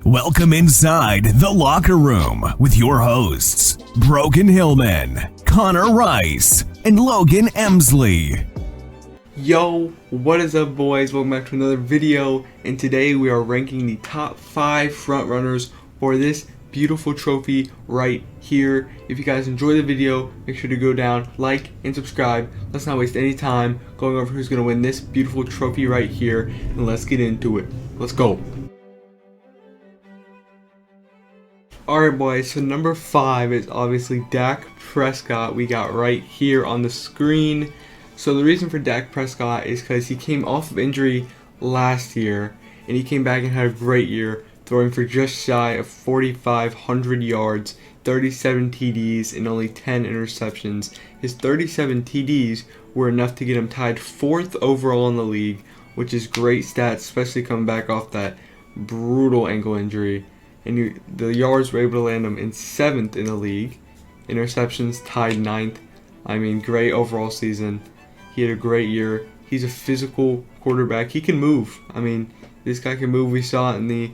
Welcome inside the locker room with your hosts, Brogan Hillman, Connor Rice, and Logan Emsley. Yo, what is up, boys? Welcome back to another video, and today we are ranking the top 5 frontrunners for this beautiful trophy right here. If you guys enjoy the video, make sure to go down, like, and subscribe. Let's not waste any time going over who's going to win this beautiful trophy right here, and let's get into it. Let's go. Alright, boys, so number 5 is obviously Dak Prescott. We got right here on the screen. So the reason for Dak Prescott is because he came off of injury last year, and he came back and had a great year, throwing for just shy of 4,500 yards, 37 TDs, and only 10 interceptions. His 37 TDs were enough to get him tied 4th overall in the league, which is great stats, especially coming back off that brutal ankle injury. And the yards were able to land him in 7th in the league. Interceptions tied 9th. I mean, great overall season. He had a great year. He's a physical quarterback. He can move. I mean, this guy can move. We saw it in the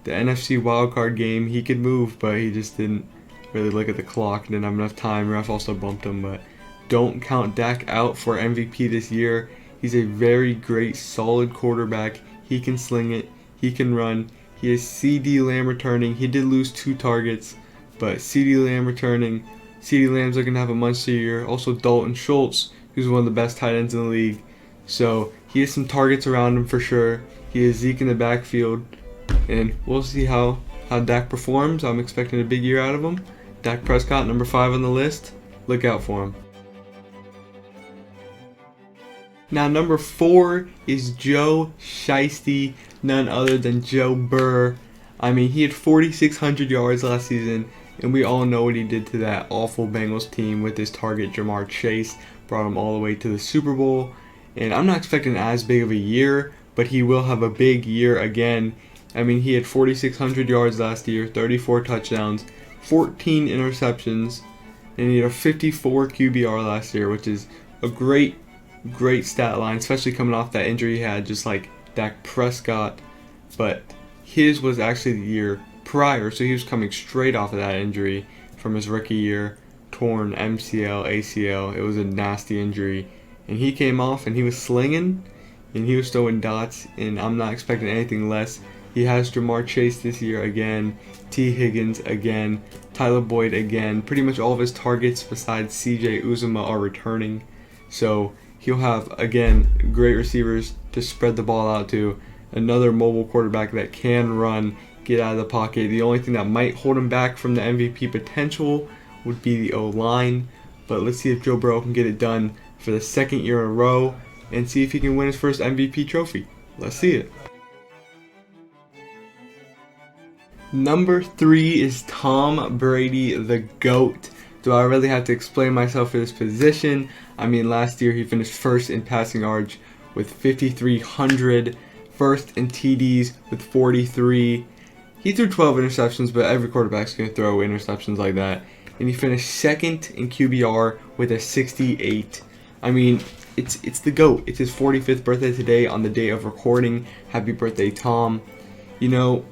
NFC wildcard game. He could move, but he just didn't really look at the clock and didn't have enough time. Ref also bumped him, but don't count Dak out for MVP this year. He's a very great, solid quarterback. He can sling it. He can run. He has CeeDee Lamb returning. He did lose 2 targets, but CeeDee Lamb returning. CeeDee Lamb's looking to have a monster year. Also Dalton Schultz, who's one of the best tight ends in the league. So he has some targets around him for sure. He has Zeke in the backfield. And we'll see how Dak performs. I'm expecting a big year out of him. Dak Prescott, number 5 on the list. Look out for him. Now, number 4 is Joe Shiesty, none other than Joe Burrow. I mean, he had 4,600 yards last season, and we all know what he did to that awful Bengals team with his target, Jamar Chase. Brought him all the way to the Super Bowl. And I'm not expecting as big of a year, but he will have a big year again. I mean, he had 4,600 yards last year, 34 touchdowns, 14 interceptions, and he had a 54 QBR last year, which is a great stat line, especially coming off that injury he had, just like Dak Prescott. But his was actually the year prior, so he was coming straight off of that injury from his rookie year, torn MCL, ACL. It was a nasty injury, and he came off and he was slinging, and he was throwing dots, and I'm not expecting anything less. He has Jamar Chase this year again, T. Higgins again, Tyler Boyd again. Pretty much all of his targets besides CJ Uzomah are returning. So he'll have, again, great receivers to spread the ball out to. Another mobile quarterback that can run, get out of the pocket. The only thing that might hold him back from the MVP potential would be the O-line. But let's see if Joe Burrow can get it done for the 2nd year in a row and see if he can win his first MVP trophy. Let's see it. Number 3 is Tom Brady, the GOAT. Do I really have to explain myself for this position? I mean, last year he finished 1st in passing yards with 5,300, 1st in TDs with 43. He threw 12 interceptions, but every quarterback's going to throw interceptions like that. And he finished 2nd in QBR with a 68. I mean, it's the GOAT. It's his 45th birthday today on the day of recording. Happy birthday, Tom. You know,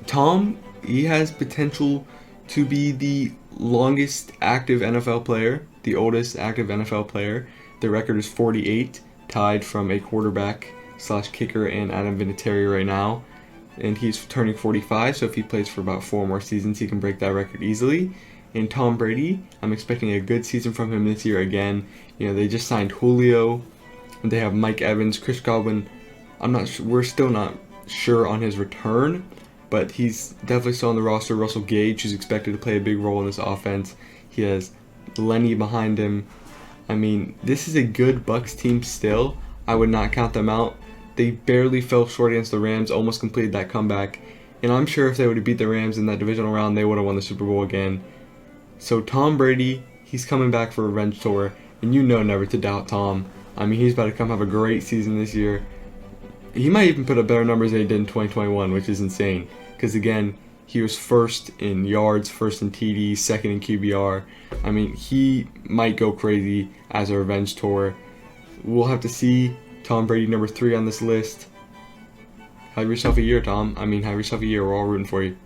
Tom, he has potential to be the longest active NFL player, the oldest active NFL player. The record is 48, tied from a quarterback / kicker and Adam Vinatieri right now. And he's turning 45, so if he plays for about 4 more seasons, he can break that record easily. And Tom Brady, I'm expecting a good season from him this year again. You know, they just signed Julio, and they have Mike Evans, Chris Godwin. We're still not sure on his return, but he's definitely still on the roster. Russell Gage, who's expected to play a big role in this offense. He has Lenny behind him. I mean, this is a good Bucs team still. I would not count them out. They barely fell short against the Rams, almost completed that comeback. And I'm sure if they would have beat the Rams in that divisional round, they would have won the Super Bowl again. So Tom Brady, he's coming back for a revenge tour. And you know never to doubt Tom. I mean, he's about to come have a great season this year. He might even put up better numbers than he did in 2021, which is insane. Because again, he was 1st in yards, 1st in TD, 2nd in QBR. I mean, he might go crazy as a revenge tour. We'll have to see. Tom Brady, number 3 on this list. have yourself a year, Tom. I mean, have yourself a year. We're all rooting for you.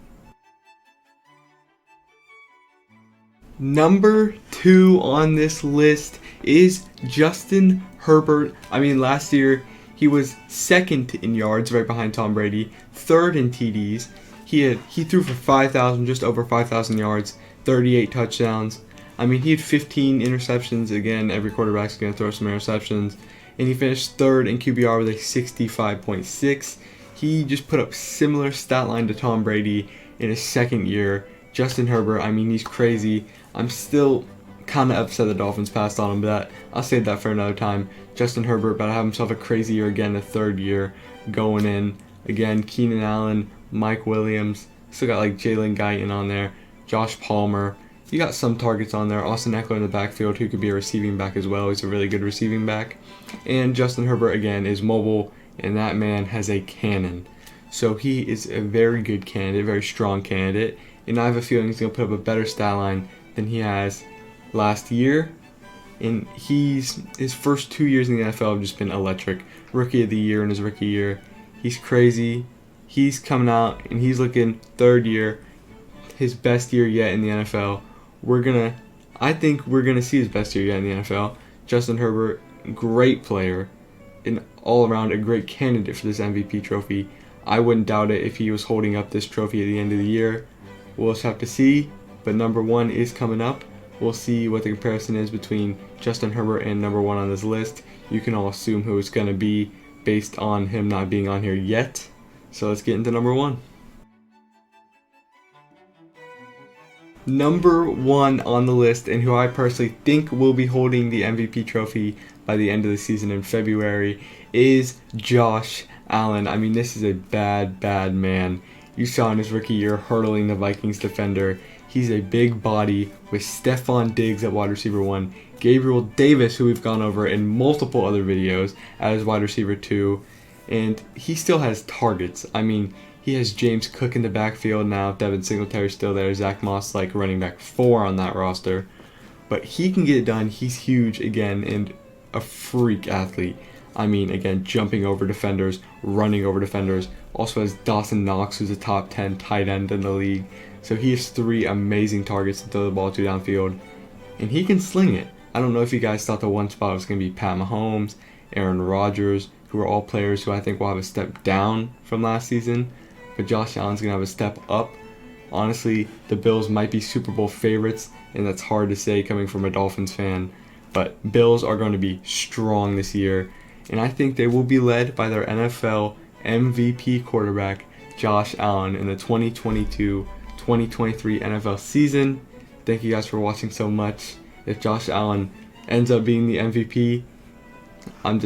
Number 2 on this list is Justin Herbert. I mean, last year he was second in yards, right behind Tom Brady, third in TDs. He threw for 5,000, just over 5,000 yards, 38 touchdowns. I mean, he had 15 interceptions. Again, every quarterback's going to throw some interceptions. And he finished third in QBR with a 65.6. He just put up similar stat line to Tom Brady in his second year. Justin Herbert, I mean, he's crazy. I'm still kind of upset the Dolphins passed on him, but I'll save that for another time. Justin Herbert about to have himself a crazy year again, a third year going in. Again, Keenan Allen, Mike Williams, still got like Jalen Guyton on there, Josh Palmer. You got some targets on there. Austin Eckler in the backfield, who could be a receiving back as well. He's a really good receiving back. And Justin Herbert, again, is mobile, and that man has a cannon. So he is a very good candidate, very strong candidate. And I have a feeling he's going to put up a better stat line than he has last year. And his first 2 years in the NFL have just been electric. Rookie of the year in his rookie year. He's crazy. He's coming out, and he's looking third year, his best year yet in the NFL. I think we're gonna see his best year yet in the NFL. Justin Herbert, great player, and all around a great candidate for this MVP trophy. I wouldn't doubt it if he was holding up this trophy at the end of the year. We'll just have to see, but number 1 is coming up. We'll see what the comparison is between Justin Herbert and number 1 on this list. You can all assume who it's going to be based on him not being on here yet. So let's get into number 1. Number 1 on the list, and who I personally think will be holding the MVP trophy by the end of the season in February, is Josh Allen. I mean, this is a bad man. You saw in his rookie year hurdling the Vikings defender. He's a big body with Stephon Diggs at wide receiver 1, Gabriel Davis, who we've gone over in multiple other videos, as wide receiver 2, and he still has targets. I mean, he has James Cook in the backfield now, Devin Singletary's still there, Zach Moss like running back 4 on that roster, but he can get it done. He's huge again and a freak athlete. I mean, again, jumping over defenders, running over defenders. Also has Dawson Knox, who's a top 10 tight end in the league. So he has 3 amazing targets to throw the ball to downfield. And he can sling it. I don't know if you guys thought the one spot was going to be Pat Mahomes, Aaron Rodgers, who are all players who I think will have a step down from last season. But Josh Allen's going to have a step up. Honestly, the Bills might be Super Bowl favorites, and that's hard to say coming from a Dolphins fan. But Bills are going to be strong this year. And I think they will be led by their NFL MVP quarterback, Josh Allen, in the 2022-2023 NFL season. Thank you guys for watching so much. If Josh Allen ends up being the MVP, I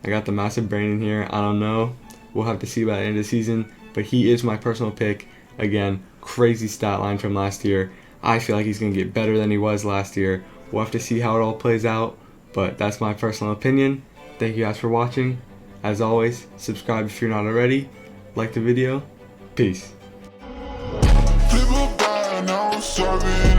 got the massive brain in here. I don't know. We'll have to see by the end of the season. But he is my personal pick. Again, crazy stat line from last year. I feel like he's going to get better than he was last year. We'll have to see how it all plays out. But that's my personal opinion. Thank you guys for watching. As always, subscribe if you're not already. Like the video. Peace. People buying, now I'm serving.